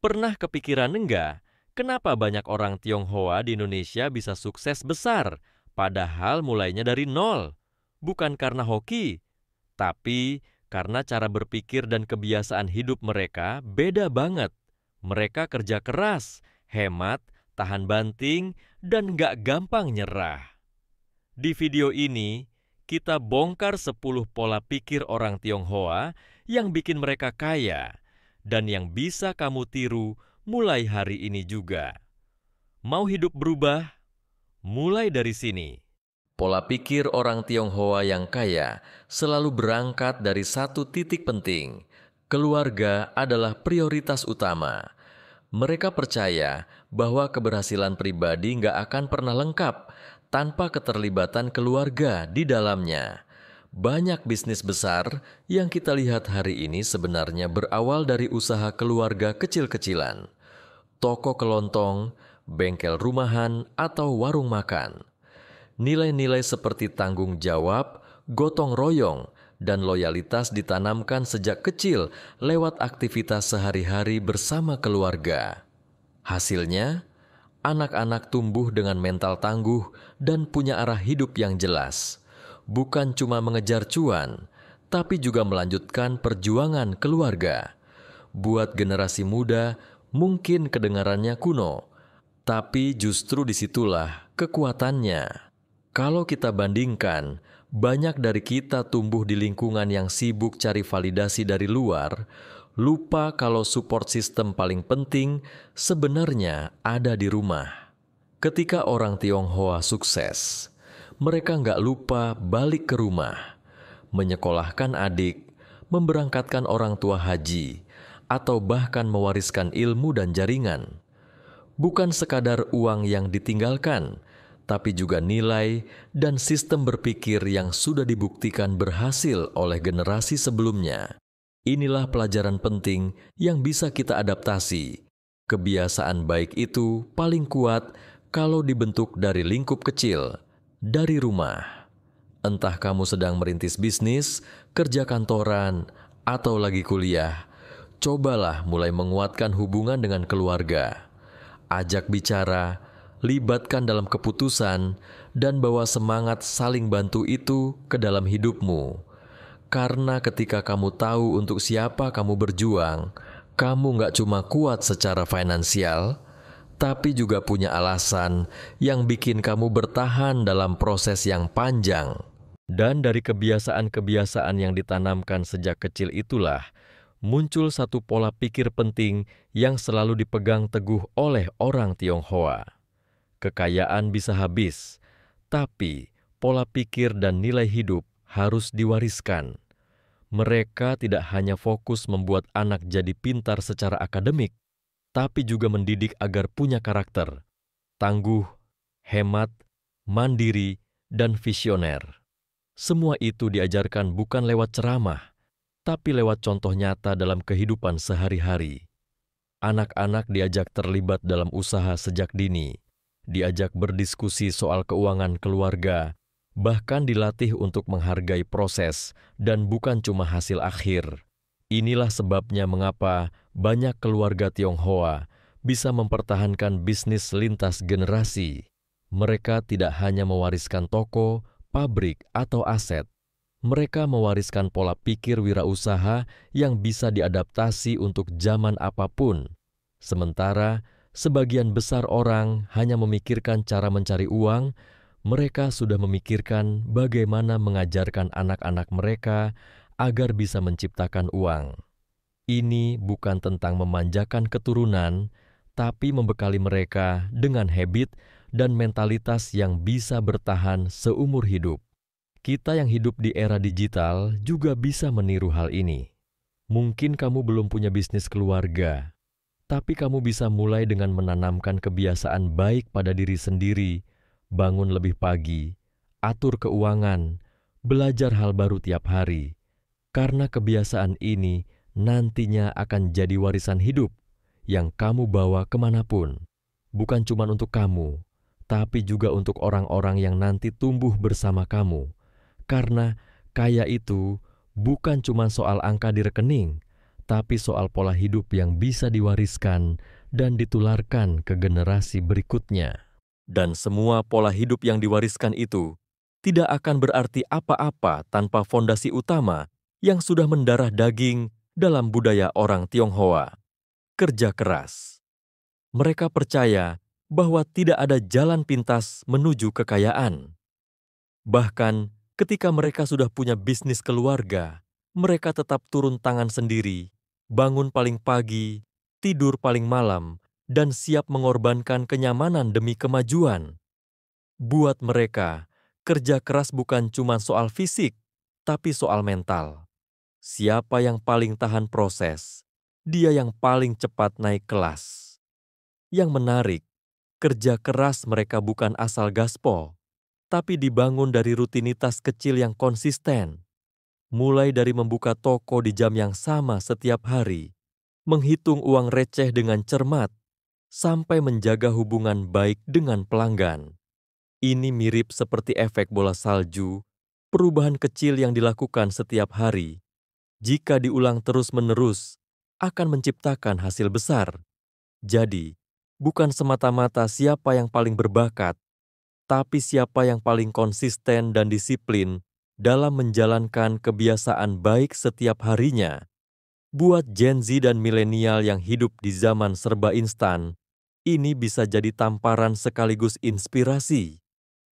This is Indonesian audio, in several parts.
Pernah kepikiran enggak, kenapa banyak orang Tionghoa di Indonesia bisa sukses besar, padahal mulainya dari nol? Bukan karena hoki, tapi karena cara berpikir dan kebiasaan hidup mereka beda banget. Mereka kerja keras, hemat, tahan banting, dan nggak gampang nyerah. Di video ini, kita bongkar 10 pola pikir orang Tionghoa yang bikin mereka kaya dan yang bisa kamu tiru mulai hari ini juga. Mau hidup berubah? Mulai dari sini. Pola pikir orang Tionghoa yang kaya selalu berangkat dari satu titik penting. Keluarga adalah prioritas utama. Mereka percaya bahwa keberhasilan pribadi nggak akan pernah lengkap tanpa keterlibatan keluarga di dalamnya. Banyak bisnis besar yang kita lihat hari ini sebenarnya berawal dari usaha keluarga kecil-kecilan. Toko kelontong, bengkel rumahan, atau warung makan. Nilai-nilai seperti tanggung jawab, gotong royong, dan loyalitas ditanamkan sejak kecil lewat aktivitas sehari-hari bersama keluarga. Hasilnya, anak-anak tumbuh dengan mental tangguh dan punya arah hidup yang jelas. Bukan cuma mengejar cuan, tapi juga melanjutkan perjuangan keluarga. Buat generasi muda, mungkin kedengarannya kuno, tapi justru disitulah kekuatannya. Kalau kita bandingkan, banyak dari kita tumbuh di lingkungan yang sibuk cari validasi dari luar, lupa kalau support system paling penting sebenarnya ada di rumah. Ketika orang Tionghoa sukses, mereka nggak lupa balik ke rumah, menyekolahkan adik, memberangkatkan orang tua haji, atau bahkan mewariskan ilmu dan jaringan. Bukan sekadar uang yang ditinggalkan, tapi juga nilai dan sistem berpikir yang sudah dibuktikan berhasil oleh generasi sebelumnya. Inilah pelajaran penting yang bisa kita adaptasi. Kebiasaan baik itu paling kuat kalau dibentuk dari lingkup kecil, dari rumah. Entah kamu sedang merintis bisnis, kerja kantoran, atau lagi kuliah, cobalah mulai menguatkan hubungan dengan keluarga. Ajak bicara, libatkan dalam keputusan, dan bawa semangat saling bantu itu ke dalam hidupmu. Karena ketika kamu tahu untuk siapa kamu berjuang, kamu nggak cuma kuat secara finansial, tapi juga punya alasan yang bikin kamu bertahan dalam proses yang panjang. Dan dari kebiasaan-kebiasaan yang ditanamkan sejak kecil itulah, muncul satu pola pikir penting yang selalu dipegang teguh oleh orang Tionghoa. Kekayaan bisa habis, tapi pola pikir dan nilai hidup harus diwariskan. Mereka tidak hanya fokus membuat anak jadi pintar secara akademik, tapi juga mendidik agar punya karakter, tangguh, hemat, mandiri, dan visioner. Semua itu diajarkan bukan lewat ceramah, tapi lewat contoh nyata dalam kehidupan sehari-hari. Anak-anak diajak terlibat dalam usaha sejak dini, diajak berdiskusi soal keuangan keluarga, bahkan dilatih untuk menghargai proses dan bukan cuma hasil akhir. Inilah sebabnya mengapa banyak keluarga Tionghoa bisa mempertahankan bisnis lintas generasi. Mereka tidak hanya mewariskan toko, pabrik, atau aset. Mereka mewariskan pola pikir wirausaha yang bisa diadaptasi untuk zaman apapun. Sementara sebagian besar orang hanya memikirkan cara mencari uang, mereka sudah memikirkan bagaimana mengajarkan anak-anak mereka agar bisa menciptakan uang. Ini bukan tentang memanjakan keturunan, tapi membekali mereka dengan habit dan mentalitas yang bisa bertahan seumur hidup. Kita yang hidup di era digital juga bisa meniru hal ini. Mungkin kamu belum punya bisnis keluarga, tapi kamu bisa mulai dengan menanamkan kebiasaan baik pada diri sendiri, bangun lebih pagi, atur keuangan, belajar hal baru tiap hari. Karena kebiasaan ini nantinya akan jadi warisan hidup yang kamu bawa kemanapun. Bukan cuma untuk kamu, tapi juga untuk orang-orang yang nanti tumbuh bersama kamu. Karena kaya itu bukan cuma soal angka di rekening, tapi soal pola hidup yang bisa diwariskan dan ditularkan ke generasi berikutnya. Dan semua pola hidup yang diwariskan itu tidak akan berarti apa-apa tanpa fondasi utama yang sudah mendarah daging dalam budaya orang Tionghoa, kerja keras. Mereka percaya bahwa tidak ada jalan pintas menuju kekayaan. Bahkan ketika mereka sudah punya bisnis keluarga, mereka tetap turun tangan sendiri, bangun paling pagi, tidur paling malam, dan siap mengorbankan kenyamanan demi kemajuan. Buat mereka, kerja keras bukan cuma soal fisik, tapi soal mental. Siapa yang paling tahan proses, dia yang paling cepat naik kelas. Yang menarik, kerja keras mereka bukan asal gaspol, tapi dibangun dari rutinitas kecil yang konsisten. Mulai dari membuka toko di jam yang sama setiap hari, menghitung uang receh dengan cermat, sampai menjaga hubungan baik dengan pelanggan. Ini mirip seperti efek bola salju, perubahan kecil yang dilakukan setiap hari. Jika diulang terus-menerus, akan menciptakan hasil besar. Jadi, bukan semata-mata siapa yang paling berbakat, tapi siapa yang paling konsisten dan disiplin dalam menjalankan kebiasaan baik setiap harinya. Buat Gen Z dan milenial yang hidup di zaman serba instan, ini bisa jadi tamparan sekaligus inspirasi.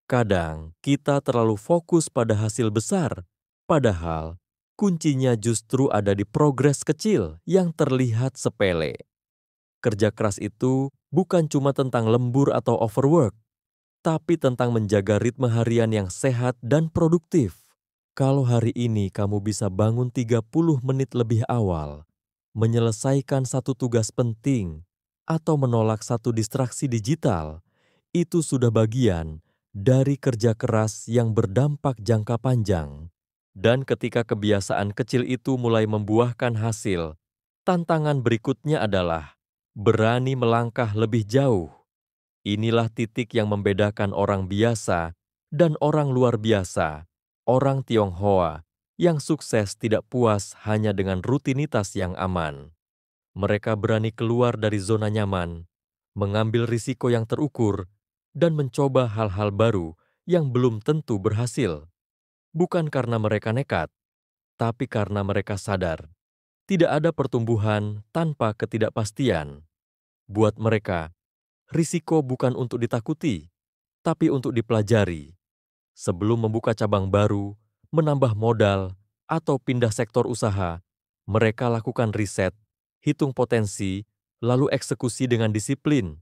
Kadang kita terlalu fokus pada hasil besar, padahal kuncinya justru ada di progres kecil yang terlihat sepele. Kerja keras itu bukan cuma tentang lembur atau overwork, tapi tentang menjaga ritme harian yang sehat dan produktif. Kalau hari ini kamu bisa bangun 30 menit lebih awal, menyelesaikan satu tugas penting, atau menolak satu distraksi digital, itu sudah bagian dari kerja keras yang berdampak jangka panjang. Dan ketika kebiasaan kecil itu mulai membuahkan hasil, tantangan berikutnya adalah berani melangkah lebih jauh. Inilah titik yang membedakan orang biasa dan orang luar biasa, orang Tionghoa yang sukses tidak puas hanya dengan rutinitas yang aman. Mereka berani keluar dari zona nyaman, mengambil risiko yang terukur, dan mencoba hal-hal baru yang belum tentu berhasil. Bukan karena mereka nekat, tapi karena mereka sadar tidak ada pertumbuhan tanpa ketidakpastian. Buat mereka, risiko bukan untuk ditakuti, tapi untuk dipelajari. Sebelum membuka cabang baru, menambah modal, atau pindah sektor usaha, mereka lakukan riset, hitung potensi, lalu eksekusi dengan disiplin.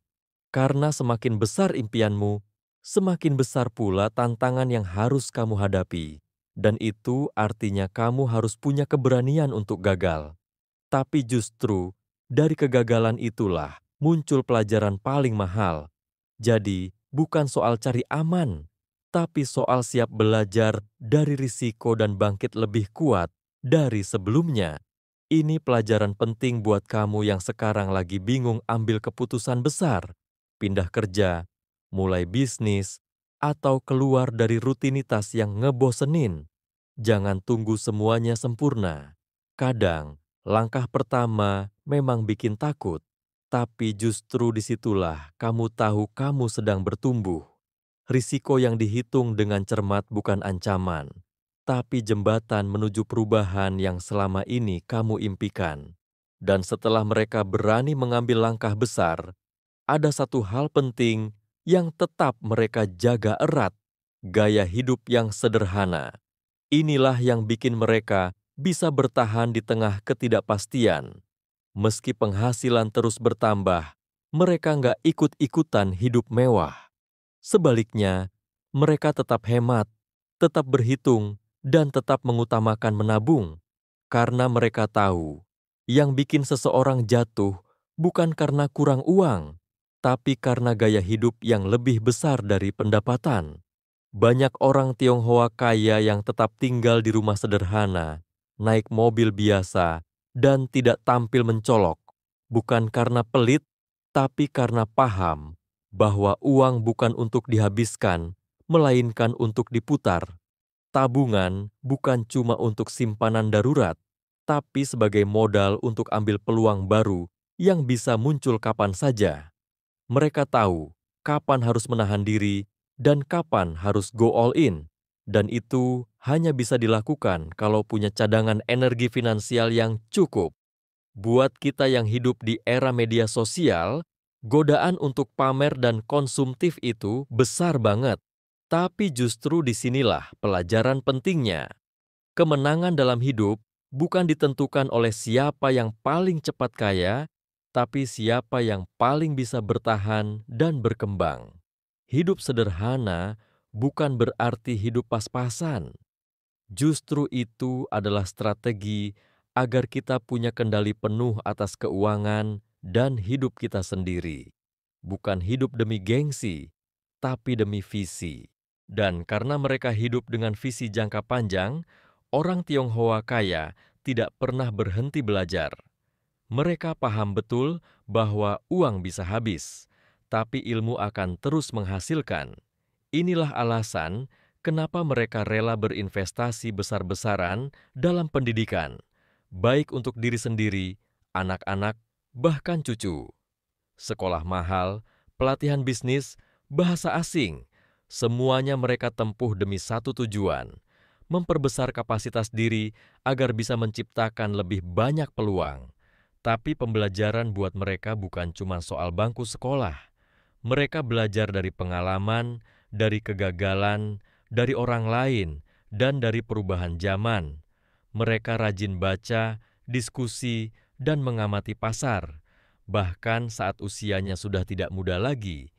Karena semakin besar impianmu, semakin besar pula tantangan yang harus kamu hadapi. Dan itu artinya kamu harus punya keberanian untuk gagal. Tapi justru dari kegagalan itulah muncul pelajaran paling mahal. Jadi, bukan soal cari aman, tapi soal siap belajar dari risiko dan bangkit lebih kuat dari sebelumnya. Ini pelajaran penting buat kamu yang sekarang lagi bingung ambil keputusan besar, pindah kerja, mulai bisnis, atau keluar dari rutinitas yang ngebosenin. Jangan tunggu semuanya sempurna. Kadang, langkah pertama memang bikin takut. Tapi justru disitulah kamu tahu kamu sedang bertumbuh. Risiko yang dihitung dengan cermat bukan ancaman, tapi jembatan menuju perubahan yang selama ini kamu impikan. Dan setelah mereka berani mengambil langkah besar, ada satu hal penting yang tetap mereka jaga erat, gaya hidup yang sederhana. Inilah yang bikin mereka bisa bertahan di tengah ketidakpastian. Meski penghasilan terus bertambah, mereka nggak ikut-ikutan hidup mewah. Sebaliknya, mereka tetap hemat, tetap berhitung, dan tetap mengutamakan menabung. Karena mereka tahu, yang bikin seseorang jatuh bukan karena kurang uang, tapi karena gaya hidup yang lebih besar dari pendapatan. Banyak orang Tionghoa kaya yang tetap tinggal di rumah sederhana, naik mobil biasa, dan tidak tampil mencolok, bukan karena pelit, tapi karena paham bahwa uang bukan untuk dihabiskan, melainkan untuk diputar. Tabungan bukan cuma untuk simpanan darurat, tapi sebagai modal untuk ambil peluang baru yang bisa muncul kapan saja. Mereka tahu kapan harus menahan diri dan kapan harus go all in, dan itu hanya bisa dilakukan kalau punya cadangan energi finansial yang cukup. Buat kita yang hidup di era media sosial, godaan untuk pamer dan konsumtif itu besar banget. Tapi justru disinilah pelajaran pentingnya. Kemenangan dalam hidup bukan ditentukan oleh siapa yang paling cepat kaya, tapi siapa yang paling bisa bertahan dan berkembang. Hidup sederhana bukan berarti hidup pas-pasan. Justru itu adalah strategi agar kita punya kendali penuh atas keuangan dan hidup kita sendiri. Bukan hidup demi gengsi, tapi demi visi. Dan karena mereka hidup dengan visi jangka panjang, orang Tionghoa kaya tidak pernah berhenti belajar. Mereka paham betul bahwa uang bisa habis, tapi ilmu akan terus menghasilkan. Inilah alasan kenapa mereka rela berinvestasi besar-besaran dalam pendidikan, baik untuk diri sendiri, anak-anak, bahkan cucu. Sekolah mahal, pelatihan bisnis, bahasa asing, semuanya mereka tempuh demi satu tujuan, memperbesar kapasitas diri agar bisa menciptakan lebih banyak peluang. Tapi pembelajaran buat mereka bukan cuma soal bangku sekolah. Mereka belajar dari pengalaman, dari kegagalan, dari orang lain, dan dari perubahan zaman. Mereka rajin baca, diskusi, dan mengamati pasar. Bahkan saat usianya sudah tidak muda lagi,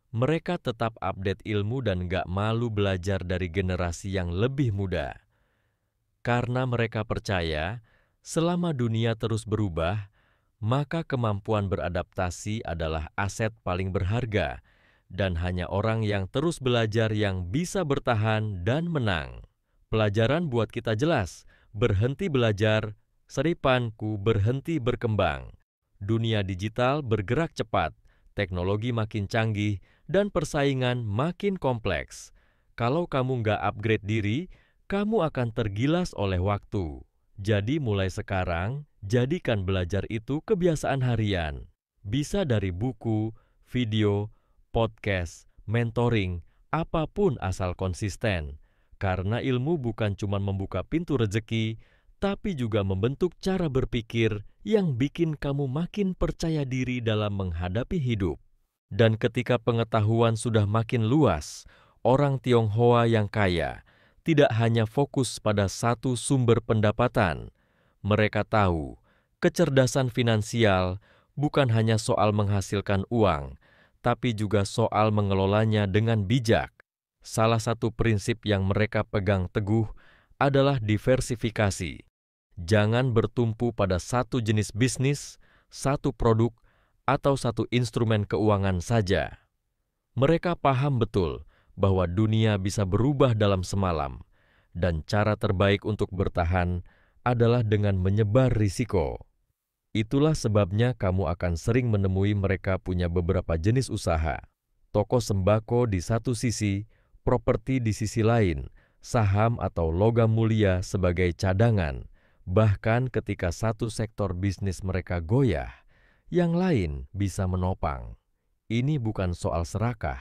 mereka tetap update ilmu dan gak malu belajar dari generasi yang lebih muda. Karena mereka percaya, selama dunia terus berubah, maka kemampuan beradaptasi adalah aset paling berharga, dan hanya orang yang terus belajar yang bisa bertahan dan menang. Pelajaran buat kita jelas, berhenti belajar, seripanku berhenti berkembang. Dunia digital bergerak cepat, teknologi makin canggih, dan persaingan makin kompleks. Kalau kamu nggak upgrade diri, kamu akan tergilas oleh waktu. Jadi mulai sekarang, jadikan belajar itu kebiasaan harian. Bisa dari buku, video, podcast, mentoring, apapun asal konsisten. Karena ilmu bukan cuma membuka pintu rezeki, tapi juga membentuk cara berpikir yang bikin kamu makin percaya diri dalam menghadapi hidup. Dan ketika pengetahuan sudah makin luas, orang Tionghoa yang kaya tidak hanya fokus pada satu sumber pendapatan. Mereka tahu, kecerdasan finansial bukan hanya soal menghasilkan uang, tapi juga soal mengelolanya dengan bijak. Salah satu prinsip yang mereka pegang teguh adalah diversifikasi. Jangan bertumpu pada satu jenis bisnis, satu produk, atau satu instrumen keuangan saja. Mereka paham betul bahwa dunia bisa berubah dalam semalam, dan cara terbaik untuk bertahan adalah dengan menyebar risiko. Itulah sebabnya kamu akan sering menemui mereka punya beberapa jenis usaha. Toko sembako di satu sisi, properti di sisi lain, saham atau logam mulia sebagai cadangan. Bahkan ketika satu sektor bisnis mereka goyah, yang lain bisa menopang. Ini bukan soal serakah,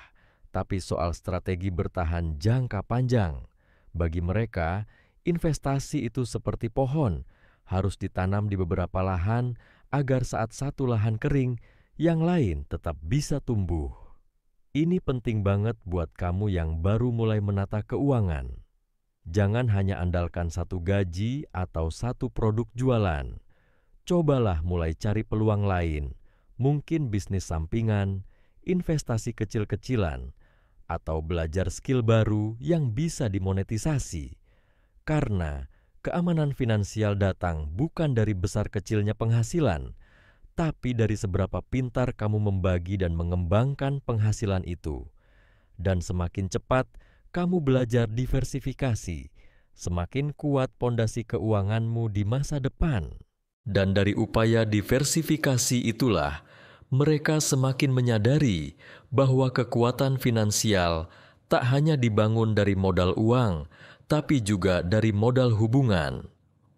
tapi soal strategi bertahan jangka panjang. Bagi mereka, investasi itu seperti pohon, harus ditanam di beberapa lahan agar saat satu lahan kering, yang lain tetap bisa tumbuh. Ini penting banget buat kamu yang baru mulai menata keuangan. Jangan hanya andalkan satu gaji atau satu produk jualan. Cobalah mulai cari peluang lain, mungkin bisnis sampingan, investasi kecil-kecilan, atau belajar skill baru yang bisa dimonetisasi. Karena keamanan finansial datang bukan dari besar kecilnya penghasilan, tapi dari seberapa pintar kamu membagi dan mengembangkan penghasilan itu. Dan semakin cepat kamu belajar diversifikasi, semakin kuat pondasi keuanganmu di masa depan. Dan dari upaya diversifikasi itulah, mereka semakin menyadari bahwa kekuatan finansial tak hanya dibangun dari modal uang, tapi juga dari modal hubungan.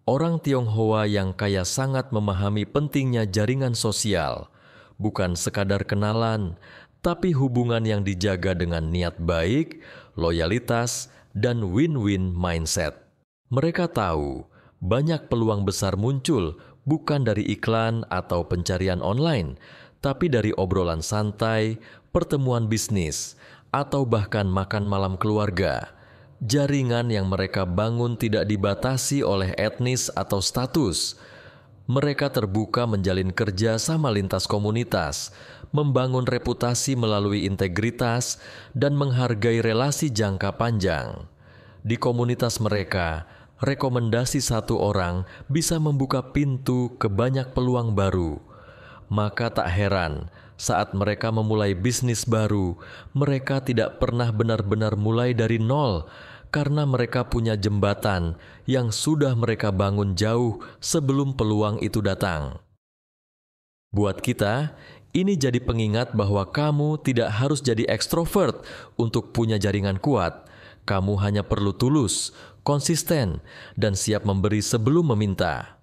Orang Tionghoa yang kaya sangat memahami pentingnya jaringan sosial, bukan sekadar kenalan, tapi hubungan yang dijaga dengan niat baik, loyalitas, dan win-win mindset. Mereka tahu banyak peluang besar muncul bukan dari iklan atau pencarian online, tapi dari obrolan santai, pertemuan bisnis, atau bahkan makan malam keluarga. Jaringan yang mereka bangun tidak dibatasi oleh etnis atau status. Mereka terbuka menjalin kerja sama lintas komunitas, membangun reputasi melalui integritas, dan menghargai relasi jangka panjang. Di komunitas mereka, rekomendasi satu orang bisa membuka pintu ke banyak peluang baru. Maka tak heran, saat mereka memulai bisnis baru, mereka tidak pernah benar-benar mulai dari nol, karena mereka punya jembatan yang sudah mereka bangun jauh sebelum peluang itu datang. Buat kita, ini jadi pengingat bahwa kamu tidak harus jadi ekstrovert untuk punya jaringan kuat. Kamu hanya perlu tulus, konsisten, dan siap memberi sebelum meminta.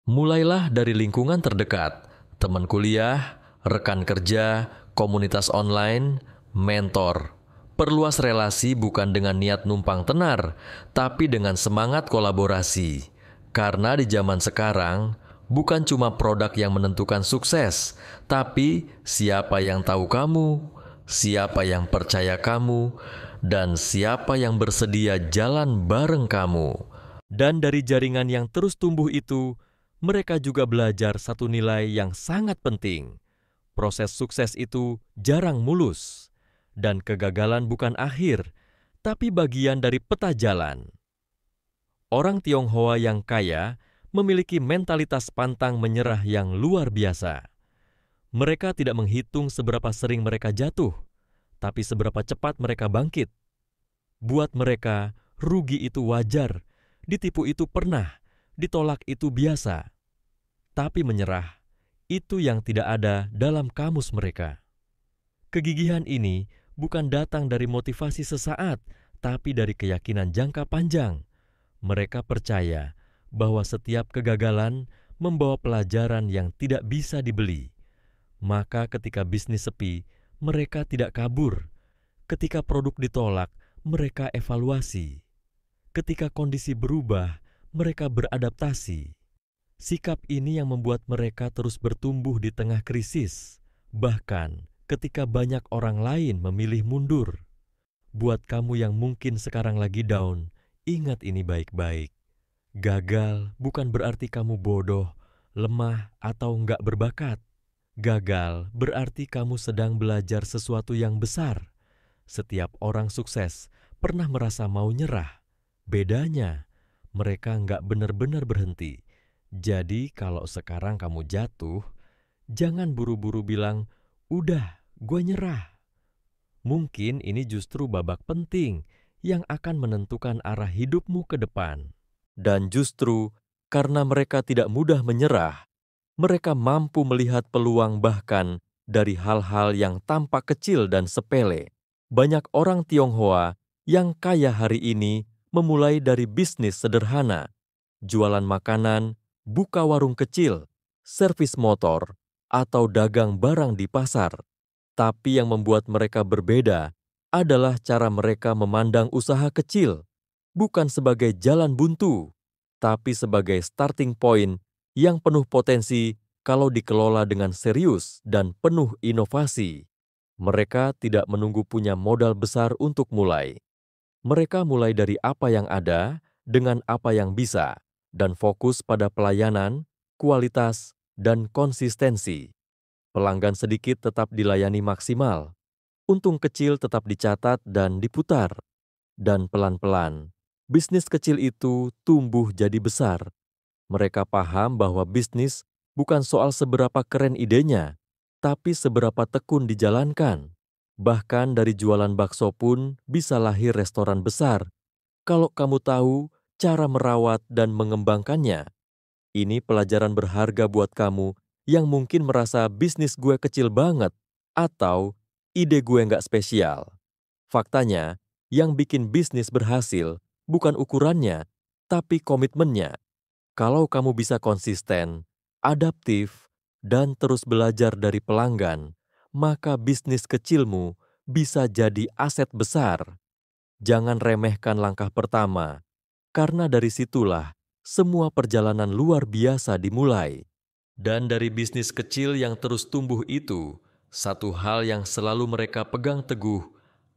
Mulailah dari lingkungan terdekat, teman kuliah, rekan kerja, komunitas online, mentor. Perluas relasi bukan dengan niat numpang tenar, tapi dengan semangat kolaborasi. Karena di zaman sekarang, bukan cuma produk yang menentukan sukses, tapi siapa yang tahu kamu, siapa yang percaya kamu, dan siapa yang bersedia jalan bareng kamu. Dan dari jaringan yang terus tumbuh itu, mereka juga belajar satu nilai yang sangat penting. Proses sukses itu jarang mulus. Dan kegagalan bukan akhir, tapi bagian dari peta jalan. Orang Tionghoa yang kaya memiliki mentalitas pantang menyerah yang luar biasa. Mereka tidak menghitung seberapa sering mereka jatuh, tapi seberapa cepat mereka bangkit. Buat mereka, rugi itu wajar, ditipu itu pernah, ditolak itu biasa. Tapi menyerah, itu yang tidak ada dalam kamus mereka. Kegigihan ini bukan datang dari motivasi sesaat, tapi dari keyakinan jangka panjang. Mereka percaya bahwa setiap kegagalan membawa pelajaran yang tidak bisa dibeli. Maka ketika bisnis sepi, mereka tidak kabur. Ketika produk ditolak, mereka evaluasi. Ketika kondisi berubah, mereka beradaptasi. Sikap ini yang membuat mereka terus bertumbuh di tengah krisis. Bahkan ketika banyak orang lain memilih mundur. Buat kamu yang mungkin sekarang lagi down, ingat ini baik-baik. Gagal bukan berarti kamu bodoh, lemah, atau nggak berbakat. Gagal berarti kamu sedang belajar sesuatu yang besar. Setiap orang sukses pernah merasa mau nyerah. Bedanya, mereka nggak benar-benar berhenti. Jadi kalau sekarang kamu jatuh, jangan buru-buru bilang, "Udah, gue nyerah." Mungkin ini justru babak penting yang akan menentukan arah hidupmu ke depan. Dan justru karena mereka tidak mudah menyerah, mereka mampu melihat peluang bahkan dari hal-hal yang tampak kecil dan sepele. Banyak orang Tionghoa yang kaya hari ini memulai dari bisnis sederhana, jualan makanan, buka warung kecil, servis motor, atau dagang barang di pasar. Tapi yang membuat mereka berbeda adalah cara mereka memandang usaha kecil, bukan sebagai jalan buntu, tapi sebagai starting point yang penuh potensi kalau dikelola dengan serius dan penuh inovasi. Mereka tidak menunggu punya modal besar untuk mulai. Mereka mulai dari apa yang ada dengan apa yang bisa, dan fokus pada pelayanan, kualitas, dan konsistensi. Pelanggan sedikit tetap dilayani maksimal, untung kecil tetap dicatat dan diputar. Dan pelan-pelan, bisnis kecil itu tumbuh jadi besar. Mereka paham bahwa bisnis bukan soal seberapa keren idenya, tapi seberapa tekun dijalankan. Bahkan dari jualan bakso pun bisa lahir restoran besar. Kalau kamu tahu cara merawat dan mengembangkannya. Ini pelajaran berharga buat kamu yang mungkin merasa bisnis gue kecil banget atau ide gue nggak spesial. Faktanya, yang bikin bisnis berhasil bukan ukurannya, tapi komitmennya. Kalau kamu bisa konsisten, adaptif, dan terus belajar dari pelanggan, maka bisnis kecilmu bisa jadi aset besar. Jangan remehkan langkah pertama, karena dari situlah semua perjalanan luar biasa dimulai. Dan dari bisnis kecil yang terus tumbuh itu, satu hal yang selalu mereka pegang teguh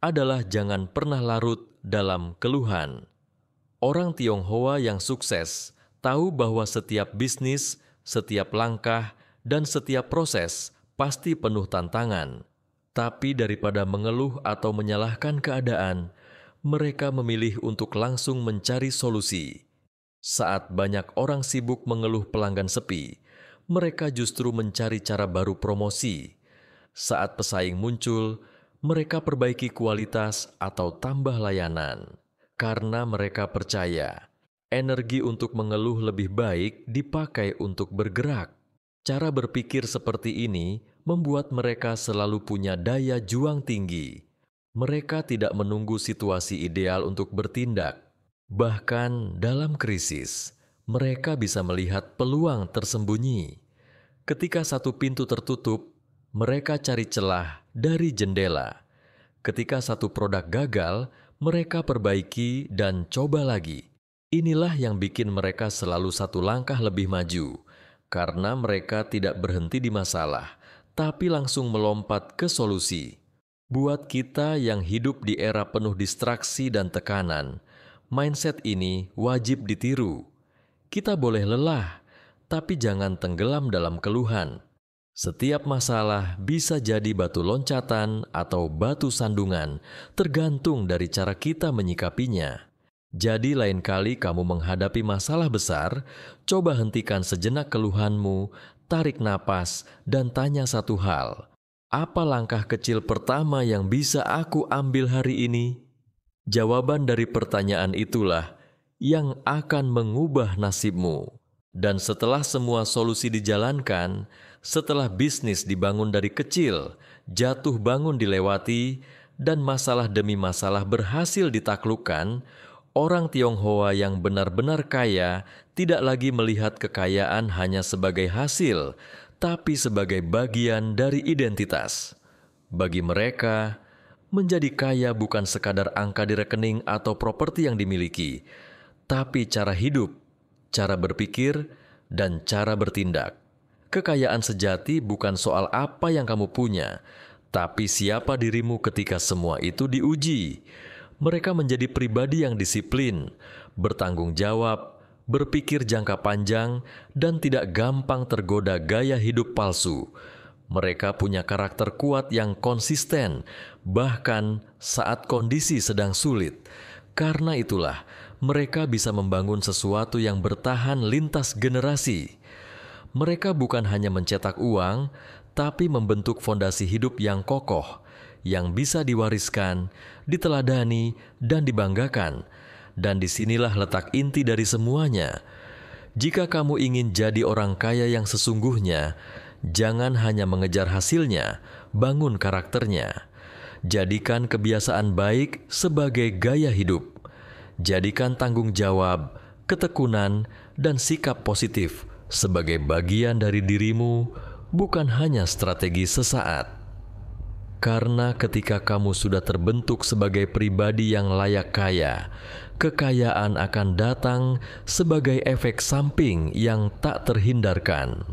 adalah jangan pernah larut dalam keluhan. Orang Tionghoa yang sukses tahu bahwa setiap bisnis, setiap langkah, dan setiap proses pasti penuh tantangan. Tapi daripada mengeluh atau menyalahkan keadaan, mereka memilih untuk langsung mencari solusi. Saat banyak orang sibuk mengeluh pelanggan sepi, mereka justru mencari cara baru promosi. Saat pesaing muncul, mereka perbaiki kualitas atau tambah layanan. Karena mereka percaya, energi untuk mengeluh lebih baik dipakai untuk bergerak. Cara berpikir seperti ini membuat mereka selalu punya daya juang tinggi. Mereka tidak menunggu situasi ideal untuk bertindak. Bahkan dalam krisis, mereka bisa melihat peluang tersembunyi. Ketika satu pintu tertutup, mereka cari celah dari jendela. Ketika satu produk gagal, mereka perbaiki dan coba lagi. Inilah yang bikin mereka selalu satu langkah lebih maju, karena mereka tidak berhenti di masalah, tapi langsung melompat ke solusi. Buat kita yang hidup di era penuh distraksi dan tekanan, mindset ini wajib ditiru. Kita boleh lelah, tapi jangan tenggelam dalam keluhan. Setiap masalah bisa jadi batu loncatan atau batu sandungan, tergantung dari cara kita menyikapinya. Jadi lain kali kamu menghadapi masalah besar, coba hentikan sejenak keluhanmu, tarik napas, dan tanya satu hal. Apa langkah kecil pertama yang bisa aku ambil hari ini? Jawaban dari pertanyaan itulah yang akan mengubah nasibmu. Dan setelah semua solusi dijalankan, setelah bisnis dibangun dari kecil, jatuh bangun dilewati, dan masalah demi masalah berhasil ditaklukkan, orang Tionghoa yang benar-benar kaya tidak lagi melihat kekayaan hanya sebagai hasil, tapi sebagai bagian dari identitas. Bagi mereka, menjadi kaya bukan sekadar angka di rekening atau properti yang dimiliki, tapi cara hidup, cara berpikir, dan cara bertindak. Kekayaan sejati bukan soal apa yang kamu punya, tapi siapa dirimu ketika semua itu diuji. Mereka menjadi pribadi yang disiplin, bertanggung jawab, berpikir jangka panjang, dan tidak gampang tergoda gaya hidup palsu. Mereka punya karakter kuat yang konsisten, bahkan saat kondisi sedang sulit. Karena itulah, mereka bisa membangun sesuatu yang bertahan lintas generasi. Mereka bukan hanya mencetak uang, tapi membentuk fondasi hidup yang kokoh, yang bisa diwariskan, diteladani, dan dibanggakan. Dan disinilah letak inti dari semuanya. Jika kamu ingin jadi orang kaya yang sesungguhnya, jangan hanya mengejar hasilnya, bangun karakternya. Jadikan kebiasaan baik sebagai gaya hidup. Jadikan tanggung jawab, ketekunan, dan sikap positif sebagai bagian dari dirimu, bukan hanya strategi sesaat. Karena ketika kamu sudah terbentuk sebagai pribadi yang layak kaya, kekayaan akan datang sebagai efek samping yang tak terhindarkan.